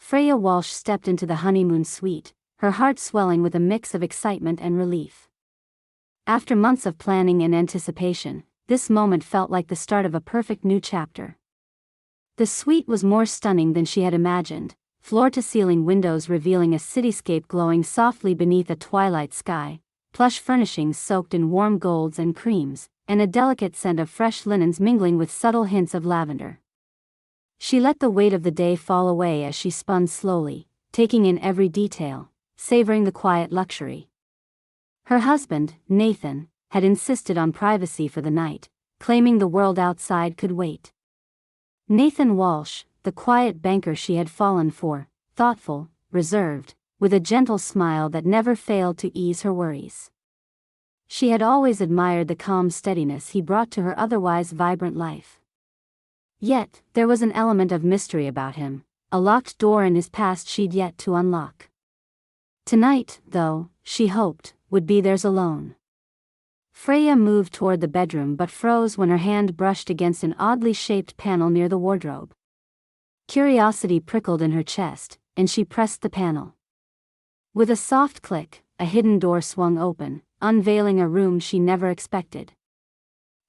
Freya Walsh stepped into the honeymoon suite, her heart swelling with a mix of excitement and relief. After months of planning and anticipation, this moment felt like the start of a perfect new chapter. The suite was more stunning than she had imagined, floor-to-ceiling windows revealing a cityscape glowing softly beneath a twilight sky, plush furnishings soaked in warm golds and creams, and a delicate scent of fresh linens mingling with subtle hints of lavender. She let the weight of the day fall away as she spun slowly, taking in every detail, savoring the quiet luxury. Her husband, Nathan, had insisted on privacy for the night, claiming the world outside could wait. Nathan Walsh, the quiet banker she had fallen for, thoughtful, reserved, with a gentle smile that never failed to ease her worries. She had always admired the calm steadiness he brought to her otherwise vibrant life. Yet, there was an element of mystery about him, a locked door in his past she'd yet to unlock. Tonight, though, she hoped, would be theirs alone. Freya moved toward the bedroom but froze when her hand brushed against an oddly shaped panel near the wardrobe. Curiosity prickled in her chest, and she pressed the panel. With a soft click, a hidden door swung open, unveiling a room she never expected.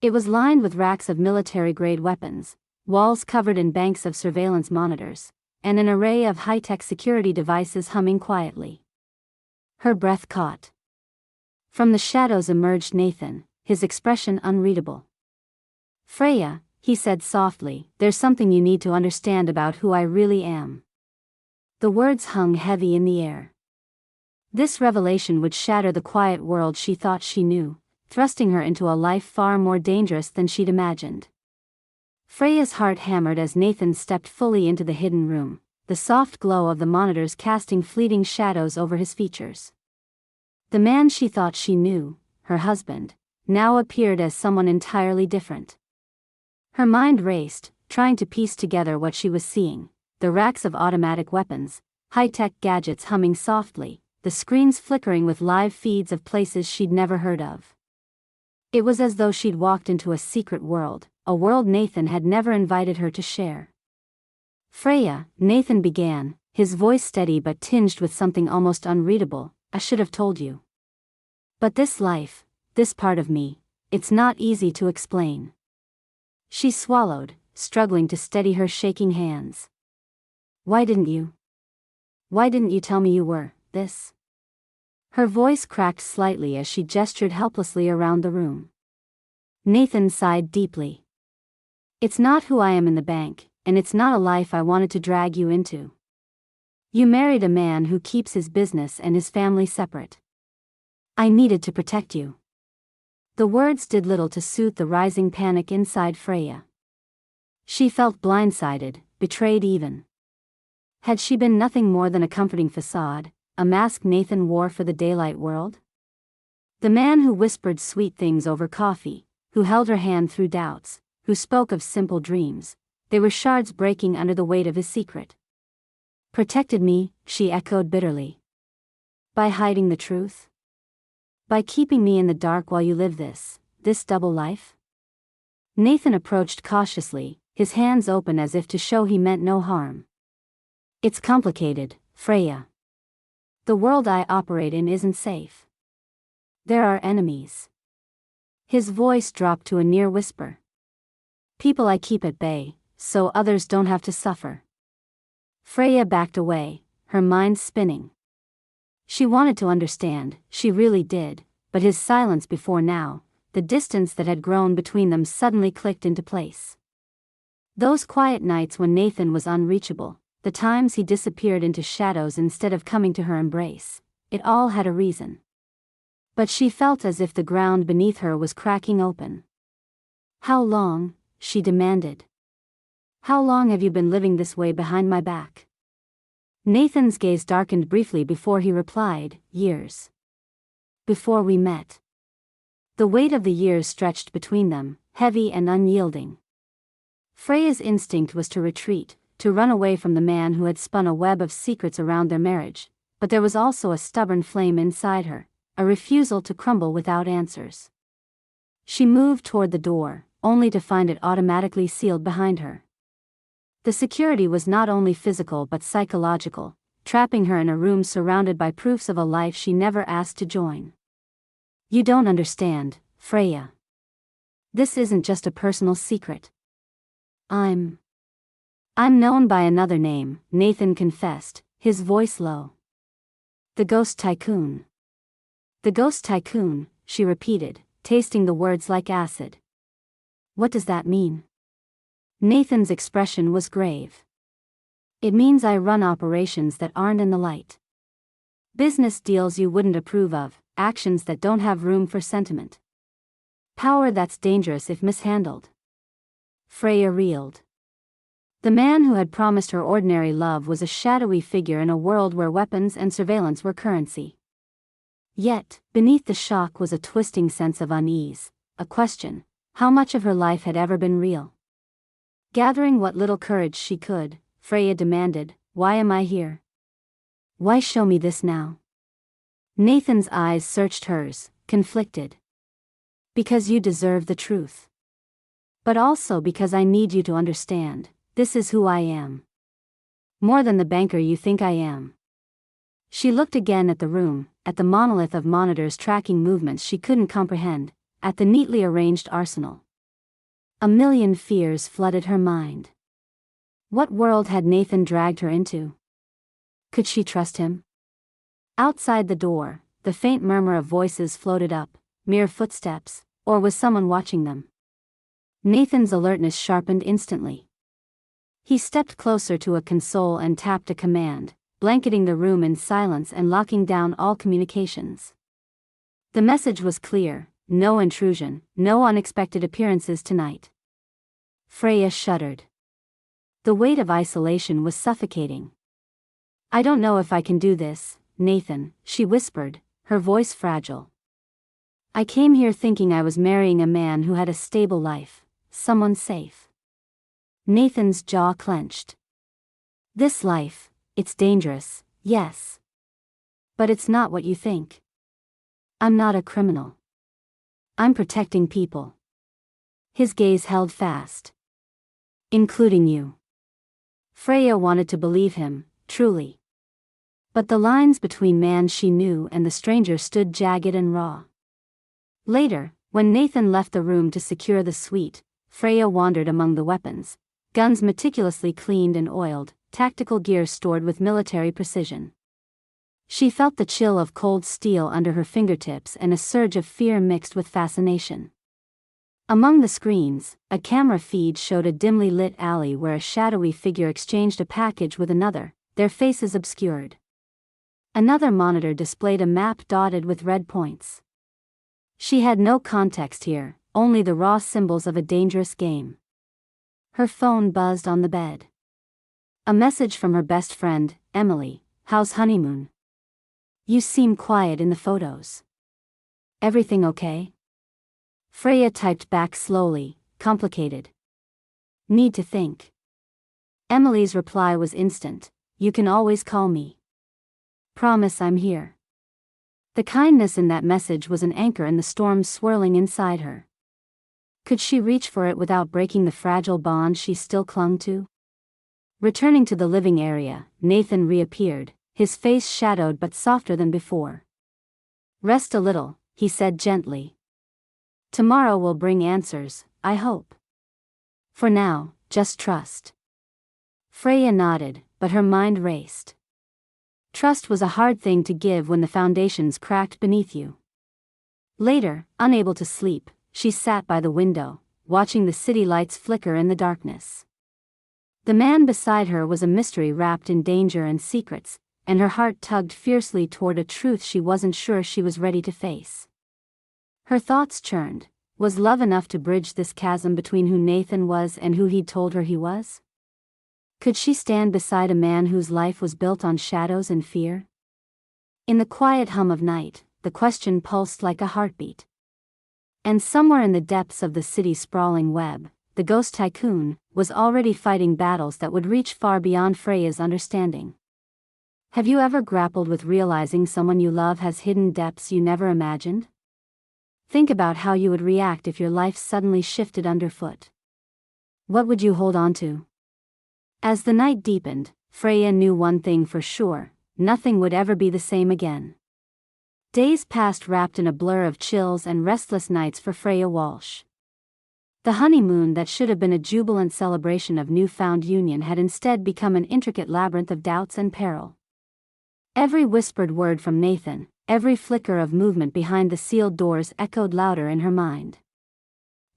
It was lined with racks of military-grade weapons, walls covered in banks of surveillance monitors, and an array of high-tech security devices humming quietly. Her breath caught. From the shadows emerged Nathan, his expression unreadable. "Freya," he said softly, "there's something you need to understand about who I really am." The words hung heavy in the air. This revelation would shatter the quiet world she thought she knew, thrusting her into a life far more dangerous than she'd imagined. Freya's heart hammered as Nathan stepped fully into the hidden room, the soft glow of the monitors casting fleeting shadows over his features. The man she thought she knew, her husband, now appeared as someone entirely different. Her mind raced, trying to piece together what she was seeing: the racks of automatic weapons, high-tech gadgets humming softly, the screens flickering with live feeds of places she'd never heard of. It was as though she'd walked into a secret world, a world Nathan had never invited her to share. "Freya," Nathan began, his voice steady but tinged with something almost unreadable, "I should have told you. But this life, this part of me, it's not easy to explain." She swallowed, struggling to steady her shaking hands. "Why didn't you? Why didn't you tell me you were this?" Her voice cracked slightly as she gestured helplessly around the room. Nathan sighed deeply. "It's not who I am in the bank, and it's not a life I wanted to drag you into. You married a man who keeps his business and his family separate. I needed to protect you." The words did little to soothe the rising panic inside Freya. She felt blindsided, betrayed even. Had she been nothing more than a comforting facade, a mask Nathan wore for the daylight world? The man who whispered sweet things over coffee, who held her hand through doubts, who spoke of simple dreams, they were shards breaking under the weight of his secret. "Protected me," she echoed bitterly. "By hiding the truth? By keeping me in the dark while you live this double life?" Nathan approached cautiously, his hands open as if to show he meant no harm. "It's complicated, Freya. The world I operate in isn't safe. There are enemies." His voice dropped to a near whisper. "People I keep at bay, so others don't have to suffer." Freya backed away, her mind spinning. She wanted to understand, she really did, but his silence before now, the distance that had grown between them suddenly clicked into place. Those quiet nights when Nathan was unreachable, the times he disappeared into shadows instead of coming to her embrace, it all had a reason. But she felt as if the ground beneath her was cracking open. "How long?" she demanded. "How long have you been living this way behind my back?" Nathan's gaze darkened briefly before he replied, "Years. Before we met." The weight of the years stretched between them, heavy and unyielding. Freya's instinct was to retreat, to run away from the man who had spun a web of secrets around their marriage, but there was also a stubborn flame inside her, a refusal to crumble without answers. She moved toward the door, only to find it automatically sealed behind her. The security was not only physical but psychological, trapping her in a room surrounded by proofs of a life she never asked to join. You don't understand, Freya. This isn't just a personal secret. I'm known by another name, Nathan confessed, his voice low. The Ghost Tycoon. The Ghost Tycoon, she repeated, tasting the words like acid. What does that mean? Nathan's expression was grave. It means I run operations that aren't in the light. Business deals you wouldn't approve of, actions that don't have room for sentiment. Power that's dangerous if mishandled. Freya reeled. The man who had promised her ordinary love was a shadowy figure in a world where weapons and surveillance were currency. Yet, beneath the shock was a twisting sense of unease, a question: how much of her life had ever been real? Gathering what little courage she could, Freya demanded, "Why am I here? Why show me this now?" Nathan's eyes searched hers, conflicted. Because you deserve the truth. But also because I need you to understand, this is who I am. More than the banker you think I am. She looked again at the room, at the monolith of monitors tracking movements she couldn't comprehend, at the neatly arranged arsenal. A million fears flooded her mind. What world had Nathan dragged her into? Could she trust him? Outside the door, the faint murmur of voices floated up, mere footsteps, or was someone watching them? Nathan's alertness sharpened instantly. He stepped closer to a console and tapped a command, blanketing the room in silence and locking down all communications. The message was clear: no intrusion, no unexpected appearances tonight. Freya shuddered. The weight of isolation was suffocating. I don't know if I can do this, Nathan, she whispered, her voice fragile. I came here thinking I was marrying a man who had a stable life, someone safe. Nathan's jaw clenched. This life, it's dangerous, yes. But it's not what you think. I'm not a criminal. I'm protecting people. His gaze held fast. Including you. Freya wanted to believe him, truly. But the lines between man she knew and the stranger stood jagged and raw. Later, when Nathan left the room to secure the suite, Freya wandered among the weapons, guns meticulously cleaned and oiled, tactical gear stored with military precision. She felt the chill of cold steel under her fingertips and a surge of fear mixed with fascination. Among the screens, a camera feed showed a dimly lit alley where a shadowy figure exchanged a package with another, their faces obscured. Another monitor displayed a map dotted with red points. She had no context here, only the raw symbols of a dangerous game. Her phone buzzed on the bed. A message from her best friend, Emily. How's honeymoon? You seem quiet in the photos. Everything okay? Freya typed back slowly, complicated. Need to think. Emily's reply was instant. You can always call me. Promise I'm here. The kindness in that message was an anchor in the storm swirling inside her. Could she reach for it without breaking the fragile bond she still clung to? Returning to the living area, Nathan reappeared, his face shadowed but softer than before. Rest a little, he said gently. Tomorrow will bring answers, I hope. For now, just trust. Freya nodded, but her mind raced. Trust was a hard thing to give when the foundations cracked beneath you. Later, unable to sleep, she sat by the window, watching the city lights flicker in the darkness. The man beside her was a mystery wrapped in danger and secrets, and her heart tugged fiercely toward a truth she wasn't sure she was ready to face. Her thoughts churned. Was love enough to bridge this chasm between who Nathan was and who he'd told her he was? Could she stand beside a man whose life was built on shadows and fear? In the quiet hum of night, the question pulsed like a heartbeat. And somewhere in the depths of the city's sprawling web, the Ghost Tycoon was already fighting battles that would reach far beyond Freya's understanding. Have you ever grappled with realizing someone you love has hidden depths you never imagined? Think about how you would react if your life suddenly shifted underfoot. What would you hold on to? As the night deepened, Freya knew one thing for sure: nothing would ever be the same again. Days passed wrapped in a blur of chills and restless nights for Freya Walsh. The honeymoon that should have been a jubilant celebration of newfound union had instead become an intricate labyrinth of doubts and peril. Every whispered word from Nathan, every flicker of movement behind the sealed doors echoed louder in her mind.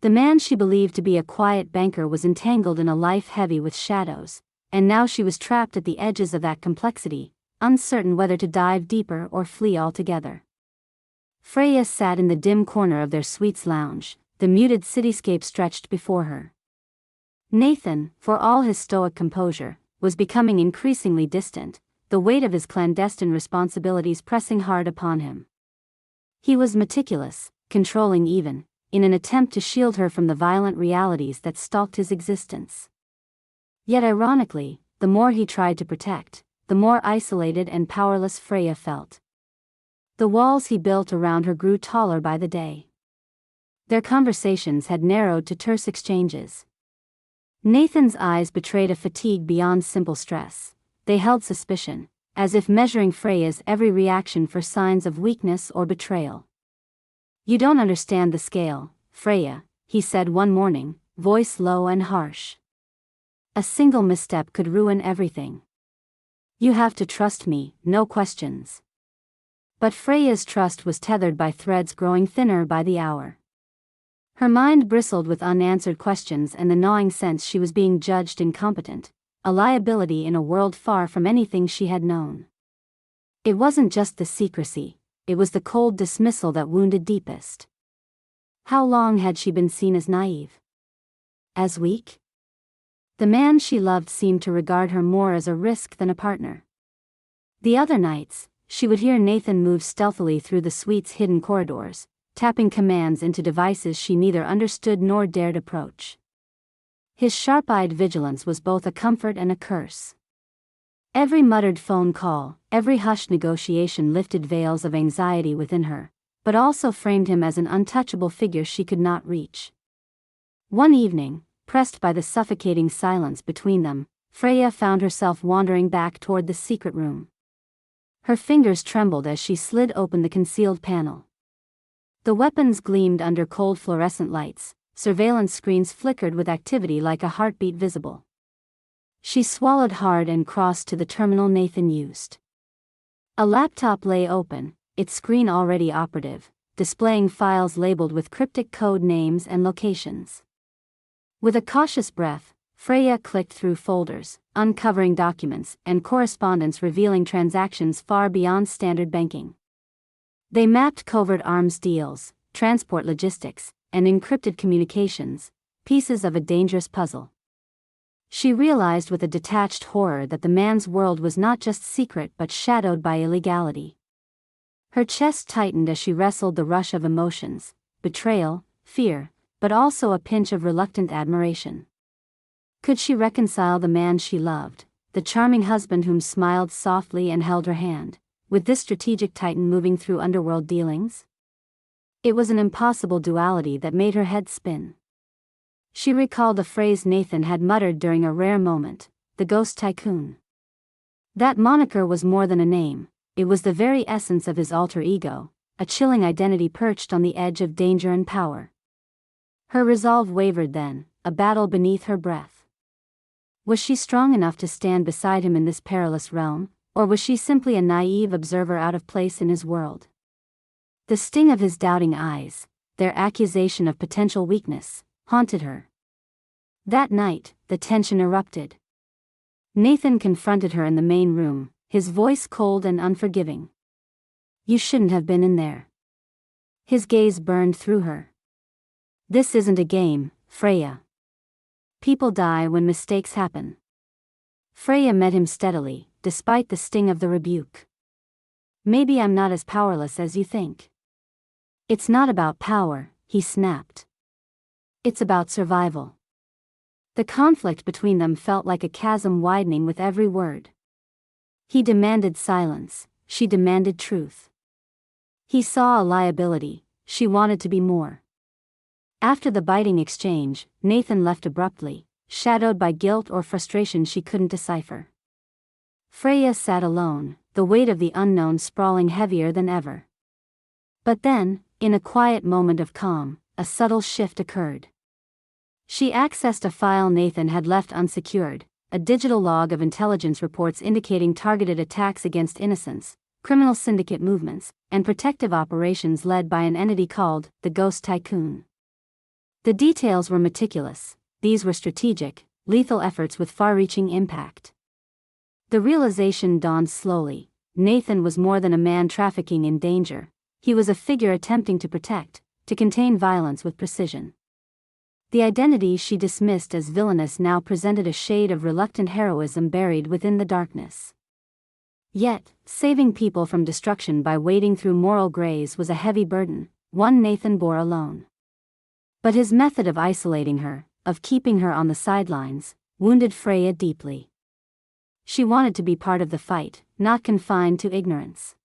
The man she believed to be a quiet banker was entangled in a life heavy with shadows, and now she was trapped at the edges of that complexity, uncertain whether to dive deeper or flee altogether. Freya sat in the dim corner of their suite's lounge, the muted cityscape stretched before her. Nathan, for all his stoic composure, was becoming increasingly distant, the weight of his clandestine responsibilities pressing hard upon him. He was meticulous, controlling even, in an attempt to shield her from the violent realities that stalked his existence. Yet ironically, the more he tried to protect, the more isolated and powerless Freya felt. The walls he built around her grew taller by the day. Their conversations had narrowed to terse exchanges. Nathan's eyes betrayed a fatigue beyond simple stress. They held suspicion, as if measuring Freya's every reaction for signs of weakness or betrayal. "You don't understand the scale, Freya," he said one morning, voice low and harsh. "A single misstep could ruin everything. You have to trust me, no questions." But Freya's trust was tethered by threads growing thinner by the hour. Her mind bristled with unanswered questions and the gnawing sense she was being judged incompetent, a liability in a world far from anything she had known. It wasn't just the secrecy, it was the cold dismissal that wounded deepest. How long had she been seen as naive? As weak? The man she loved seemed to regard her more as a risk than a partner. The other nights, she would hear Nathan move stealthily through the suite's hidden corridors, tapping commands into devices she neither understood nor dared approach. His sharp-eyed vigilance was both a comfort and a curse. Every muttered phone call, every hushed negotiation lifted veils of anxiety within her, but also framed him as an untouchable figure she could not reach. One evening, pressed by the suffocating silence between them, Freya found herself wandering back toward the secret room. Her fingers trembled as she slid open the concealed panel. The weapons gleamed under cold fluorescent lights, surveillance screens flickered with activity like a heartbeat visible. She swallowed hard and crossed to the terminal Nathan used. A laptop lay open, its screen already operative, displaying files labeled with cryptic code names and locations. With a cautious breath, Freya clicked through folders, uncovering documents and correspondence revealing transactions far beyond standard banking. They mapped covert arms deals, transport logistics, and encrypted communications, pieces of a dangerous puzzle. She realized with a detached horror that the man's world was not just secret but shadowed by illegality. Her chest tightened as she wrestled the rush of emotions, betrayal, fear, but also a pinch of reluctant admiration. Could she reconcile the man she loved, the charming husband whom smiled softly and held her hand, with this strategic titan moving through underworld dealings? It was an impossible duality that made her head spin. She recalled a phrase Nathan had muttered during a rare moment, the ghost tycoon. That moniker was more than a name, it was the very essence of his alter ego, a chilling identity perched on the edge of danger and power. Her resolve wavered then, a battle beneath her breath. Was she strong enough to stand beside him in this perilous realm, or was she simply a naive observer out of place in his world? The sting of his doubting eyes, their accusation of potential weakness, haunted her. That night, the tension erupted. Nathan confronted her in the main room, his voice cold and unforgiving. "You shouldn't have been in there." His gaze burned through her. "This isn't a game, Freya. People die when mistakes happen." Freya met him steadily, despite the sting of the rebuke. "Maybe I'm not as powerless as you think." "It's not about power," he snapped. "It's about survival." The conflict between them felt like a chasm widening with every word. He demanded silence, she demanded truth. He saw a liability, she wanted to be more. After the biting exchange, Nathan left abruptly, shadowed by guilt or frustration she couldn't decipher. Freya sat alone, the weight of the unknown sprawling heavier than ever. But then, in a quiet moment of calm, a subtle shift occurred. She accessed a file Nathan had left unsecured, a digital log of intelligence reports indicating targeted attacks against innocents, criminal syndicate movements, and protective operations led by an entity called the Ghost Tycoon. The details were meticulous. These were strategic, lethal efforts with far-reaching impact. The realization dawned slowly. Nathan was more than a man trafficking in danger. He was a figure attempting to protect, to contain violence with precision. The identity she dismissed as villainous now presented a shade of reluctant heroism buried within the darkness. Yet, saving people from destruction by wading through moral grays was a heavy burden, one Nathan bore alone. But his method of isolating her, of keeping her on the sidelines, wounded Freya deeply. She wanted to be part of the fight, not confined to ignorance.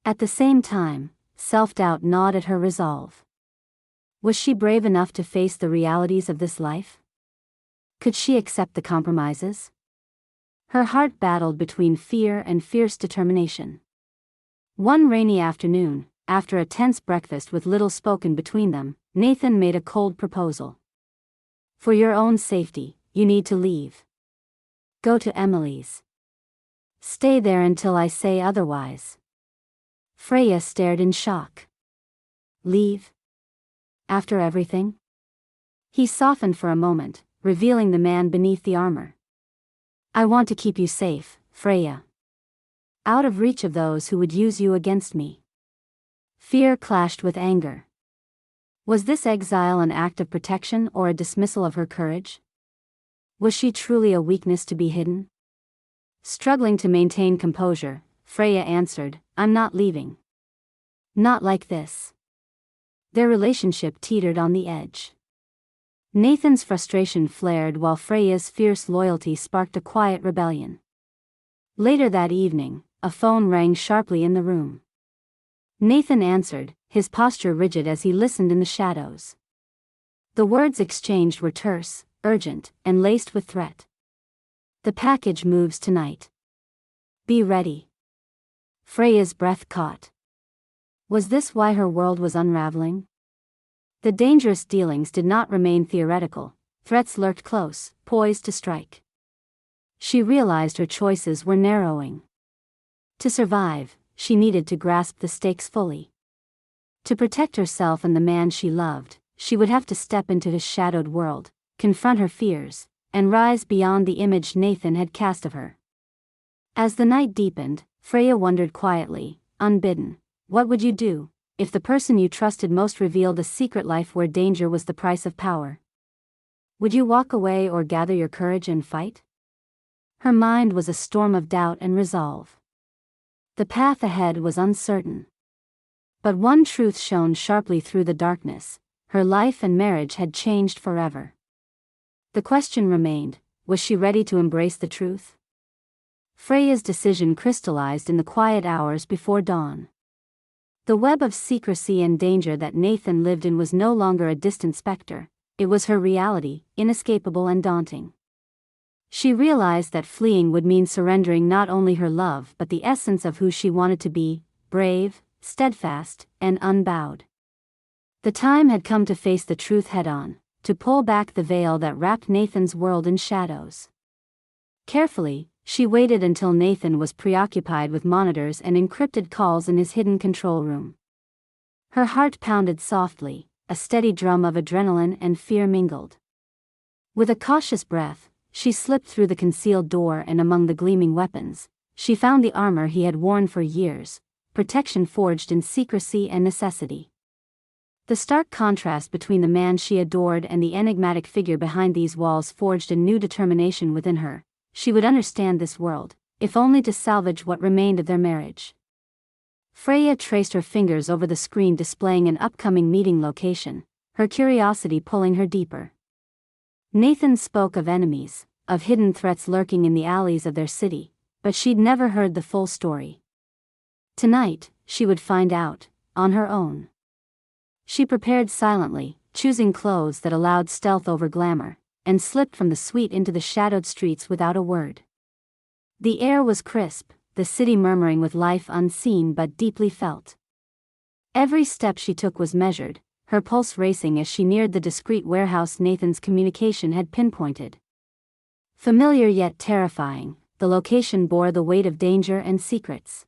At the same time, self-doubt gnawed at her resolve. Was she brave enough to face the realities of this life? Could she accept the compromises? Her heart battled between fear and fierce determination. One rainy afternoon, after a tense breakfast with little spoken between them, Nathan made a cold proposal. For your own safety, you need to leave. Go to Emily's. Stay there until I say otherwise. Freya stared in shock. Leave? After everything? He softened for a moment, revealing the man beneath the armor. I want to keep you safe, Freya. Out of reach of those who would use you against me. Fear clashed with anger. Was this exile an act of protection or a dismissal of her courage? Was she truly a weakness to be hidden? Struggling to maintain composure, Freya answered, I'm not leaving. Not like this. Their relationship teetered on the edge. Nathan's frustration flared while Freya's fierce loyalty sparked a quiet rebellion. Later that evening, a phone rang sharply in the room. Nathan answered, his posture rigid as he listened in the shadows. The words exchanged were terse, urgent, and laced with threat. The package moves tonight. Be ready. Freya's breath caught. Was this why her world was unraveling? The dangerous dealings did not remain theoretical. Threats lurked close, poised to strike. She realized her choices were narrowing. To survive, she needed to grasp the stakes fully. To protect herself and the man she loved, she would have to step into his shadowed world, confront her fears, and rise beyond the image Nathan had cast of her. As the night deepened, Freya wondered quietly, unbidden, what would you do, if the person you trusted most revealed a secret life where danger was the price of power? Would you walk away or gather your courage and fight? Her mind was a storm of doubt and resolve. The path ahead was uncertain. But one truth shone sharply through the darkness: her life and marriage had changed forever. The question remained, was she ready to embrace the truth? Freya's decision crystallized in the quiet hours before dawn. The web of secrecy and danger that Nathan lived in was no longer a distant specter, it was her reality, inescapable and daunting. She realized that fleeing would mean surrendering not only her love but the essence of who she wanted to be: brave, steadfast, and unbowed. The time had come to face the truth head-on, to pull back the veil that wrapped Nathan's world in shadows. Carefully, she waited until Nathan was preoccupied with monitors and encrypted calls in his hidden control room. Her heart pounded softly, a steady drum of adrenaline and fear mingled. With a cautious breath, she slipped through the concealed door, and among the gleaming weapons, she found the armor he had worn for years, protection forged in secrecy and necessity. The stark contrast between the man she adored and the enigmatic figure behind these walls forged a new determination within her. She would understand this world, if only to salvage what remained of their marriage. Freya traced her fingers over the screen displaying an upcoming meeting location, her curiosity pulling her deeper. Nathan spoke of enemies, of hidden threats lurking in the alleys of their city, but she'd never heard the full story. Tonight, she would find out, on her own. She prepared silently, choosing clothes that allowed stealth over glamour, and slipped from the suite into the shadowed streets without a word. The air was crisp, the city murmuring with life unseen but deeply felt. Every step she took was measured, her pulse racing as she neared the discreet warehouse Nathan's communication had pinpointed. Familiar yet terrifying, the location bore the weight of danger and secrets.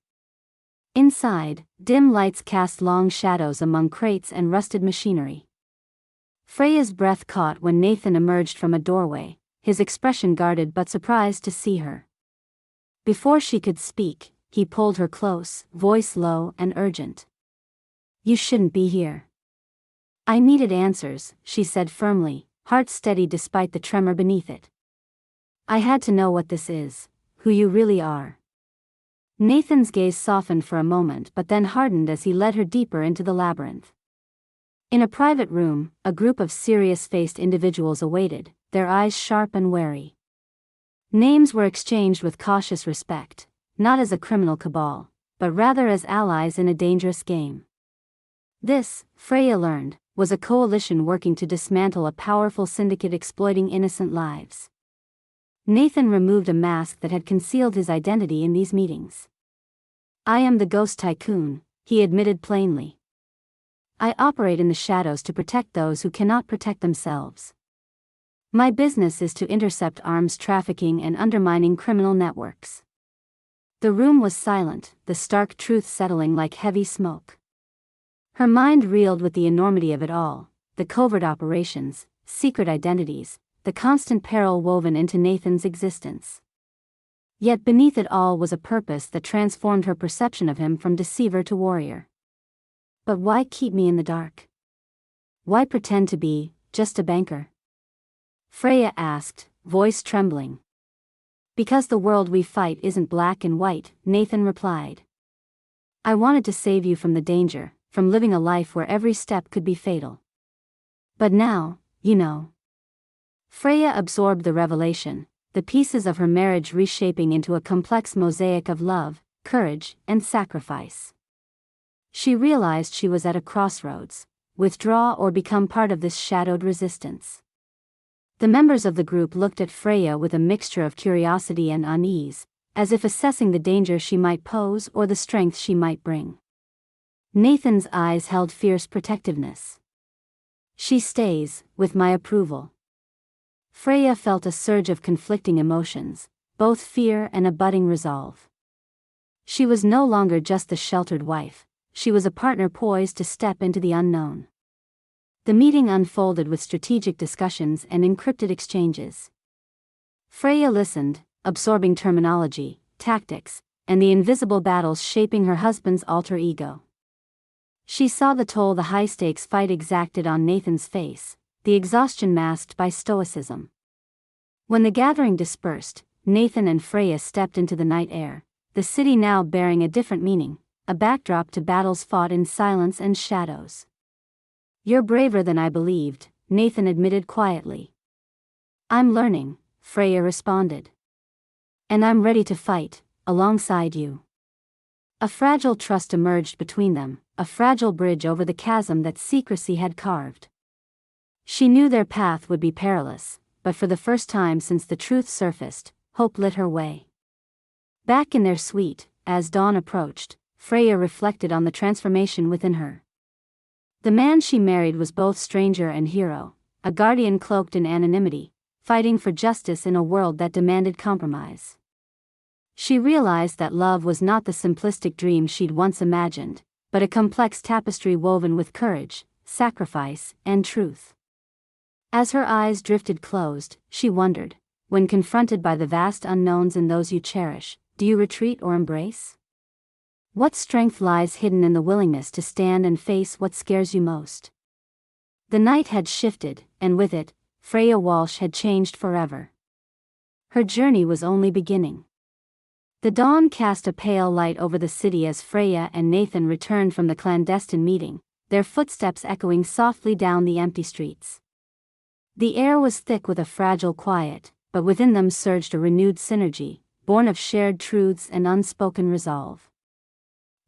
Inside, dim lights cast long shadows among crates and rusted machinery. Freya's breath caught when Nathan emerged from a doorway, his expression guarded but surprised to see her. Before she could speak, he pulled her close, voice low and urgent. "You shouldn't be here." "I needed answers," she said firmly, heart steady despite the tremor beneath it. "I had to know what this is, who you really are." Nathan's gaze softened for a moment but then hardened as he led her deeper into the labyrinth. In a private room, a group of serious-faced individuals awaited, their eyes sharp and wary. Names were exchanged with cautious respect, not as a criminal cabal, but rather as allies in a dangerous game. This, Freya learned, was a coalition working to dismantle a powerful syndicate exploiting innocent lives. Nathan removed a mask that had concealed his identity in these meetings. "I am the Ghost Tycoon," he admitted plainly. "I operate in the shadows to protect those who cannot protect themselves. My business is to intercept arms trafficking and undermining criminal networks." The room was silent, the stark truth settling like heavy smoke. Her mind reeled with the enormity of it all, the covert operations, secret identities, the constant peril woven into Nathan's existence. Yet beneath it all was a purpose that transformed her perception of him from deceiver to warrior. "But why keep me in the dark? Why pretend to be just a banker?" Freya asked, voice trembling. "Because the world we fight isn't black and white," Nathan replied. "I wanted to save you from the danger, from living a life where every step could be fatal. But now, you know." Freya absorbed the revelation, the pieces of her marriage reshaping into a complex mosaic of love, courage, and sacrifice. She realized she was at a crossroads: withdraw or become part of this shadowed resistance. The members of the group looked at Freya with a mixture of curiosity and unease, as if assessing the danger she might pose or the strength she might bring. Nathan's eyes held fierce protectiveness. "She stays, with my approval." Freya felt a surge of conflicting emotions, both fear and a budding resolve. She was no longer just the sheltered wife, she was a partner poised to step into the unknown. The meeting unfolded with strategic discussions and encrypted exchanges. Freya listened, absorbing terminology, tactics, and the invisible battles shaping her husband's alter ego. She saw the toll the high-stakes fight exacted on Nathan's face, the exhaustion masked by stoicism. When the gathering dispersed, Nathan and Freya stepped into the night air, the city now bearing a different meaning, a backdrop to battles fought in silence and shadows. "You're braver than I believed," Nathan admitted quietly. "I'm learning," Freya responded. "And I'm ready to fight, alongside you." A fragile trust emerged between them, a fragile bridge over the chasm that secrecy had carved. She knew their path would be perilous, but for the first time since the truth surfaced, hope lit her way. Back in their suite, as dawn approached, Freya reflected on the transformation within her. The man she married was both stranger and hero, a guardian cloaked in anonymity, fighting for justice in a world that demanded compromise. She realized that love was not the simplistic dream she'd once imagined, but a complex tapestry woven with courage, sacrifice, and truth. As her eyes drifted closed, she wondered, when confronted by the vast unknowns in those you cherish, do you retreat or embrace? What strength lies hidden in the willingness to stand and face what scares you most? The night had shifted, and with it, Freya Walsh had changed forever. Her journey was only beginning. The dawn cast a pale light over the city as Freya and Nathan returned from the clandestine meeting, their footsteps echoing softly down the empty streets. The air was thick with a fragile quiet, but within them surged a renewed synergy, born of shared truths and unspoken resolve.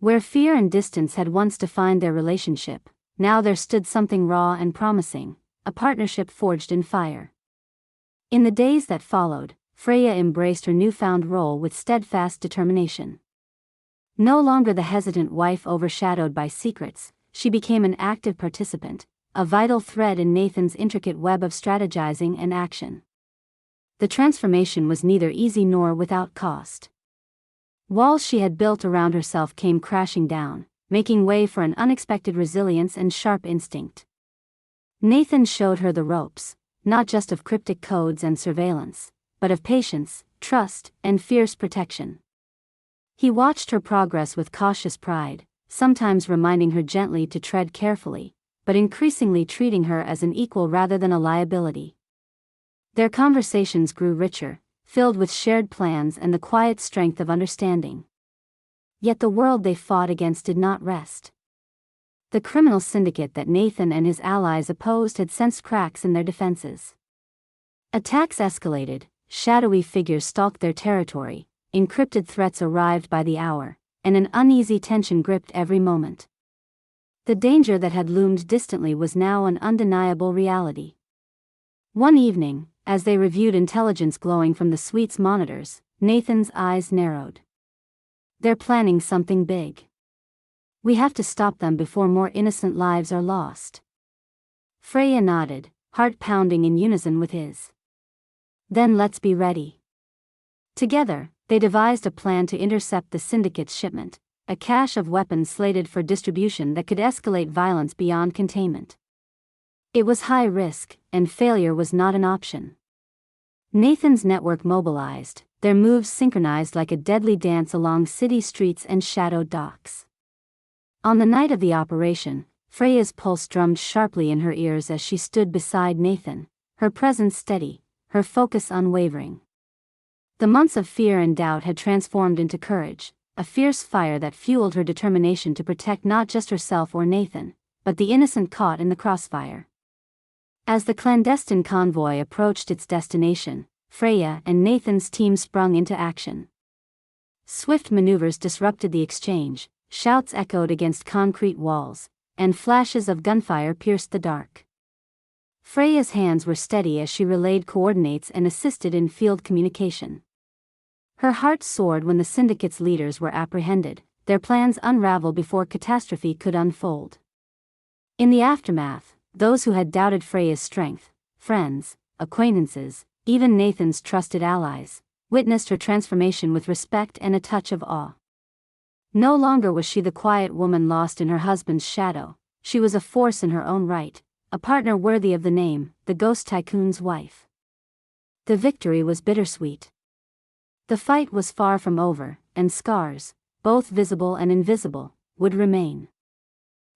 Where fear and distance had once defined their relationship, now there stood something raw and promising, a partnership forged in fire. In the days that followed, Freya embraced her newfound role with steadfast determination. No longer the hesitant wife overshadowed by secrets, she became an active participant, a vital thread in Nathan's intricate web of strategizing and action. The transformation was neither easy nor without cost. Walls she had built around herself came crashing down, making way for an unexpected resilience and sharp instinct. Nathan showed her the ropes, not just of cryptic codes and surveillance, but of patience, trust, and fierce protection. He watched her progress with cautious pride, sometimes reminding her gently to tread carefully, but increasingly treating her as an equal rather than a liability. Their conversations grew richer, filled with shared plans and the quiet strength of understanding. Yet the world they fought against did not rest. The criminal syndicate that Nathan and his allies opposed had sensed cracks in their defenses. Attacks escalated, shadowy figures stalked their territory, encrypted threats arrived by the hour, and an uneasy tension gripped every moment. The danger that had loomed distantly was now an undeniable reality. One evening, as they reviewed intelligence glowing from the suite's monitors, Nathan's eyes narrowed. "They're planning something big. We have to stop them before more innocent lives are lost." Freya nodded, heart pounding in unison with his. "Then let's be ready." Together, they devised a plan to intercept the syndicate's shipment, a cache of weapons slated for distribution that could escalate violence beyond containment. It was high risk, and failure was not an option. Nathan's network mobilized, their moves synchronized like a deadly dance along city streets and shadowed docks. On the night of the operation, Freya's pulse drummed sharply in her ears as she stood beside Nathan, her presence steady, her focus unwavering. The months of fear and doubt had transformed into courage, a fierce fire that fueled her determination to protect not just herself or Nathan, but the innocent caught in the crossfire. As the clandestine convoy approached its destination, Freya and Nathan's team sprung into action. Swift maneuvers disrupted the exchange, shouts echoed against concrete walls, and flashes of gunfire pierced the dark. Freya's hands were steady as she relayed coordinates and assisted in field communication. Her heart soared when the syndicate's leaders were apprehended, their plans unraveled before catastrophe could unfold. In the aftermath, those who had doubted Freya's strength, friends, acquaintances, even Nathan's trusted allies, witnessed her transformation with respect and a touch of awe. No longer was she the quiet woman lost in her husband's shadow, she was a force in her own right, a partner worthy of the name, the ghost tycoon's wife. The victory was bittersweet. The fight was far from over, and scars, both visible and invisible, would remain.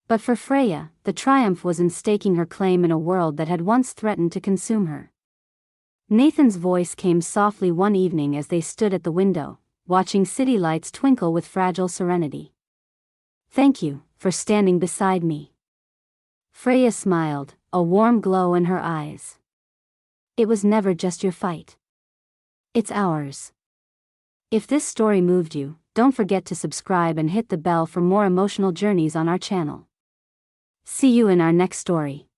But for Freya, the triumph was in staking her claim in a world that had once threatened to consume her. Nathan's voice came softly one evening as they stood at the window, watching city lights twinkle with fragile serenity. "Thank you for standing beside me." Freya smiled, a warm glow in her eyes. "It was never just your fight. It's ours." If this story moved you, don't forget to subscribe and hit the bell for more emotional journeys on our channel. See you in our next story.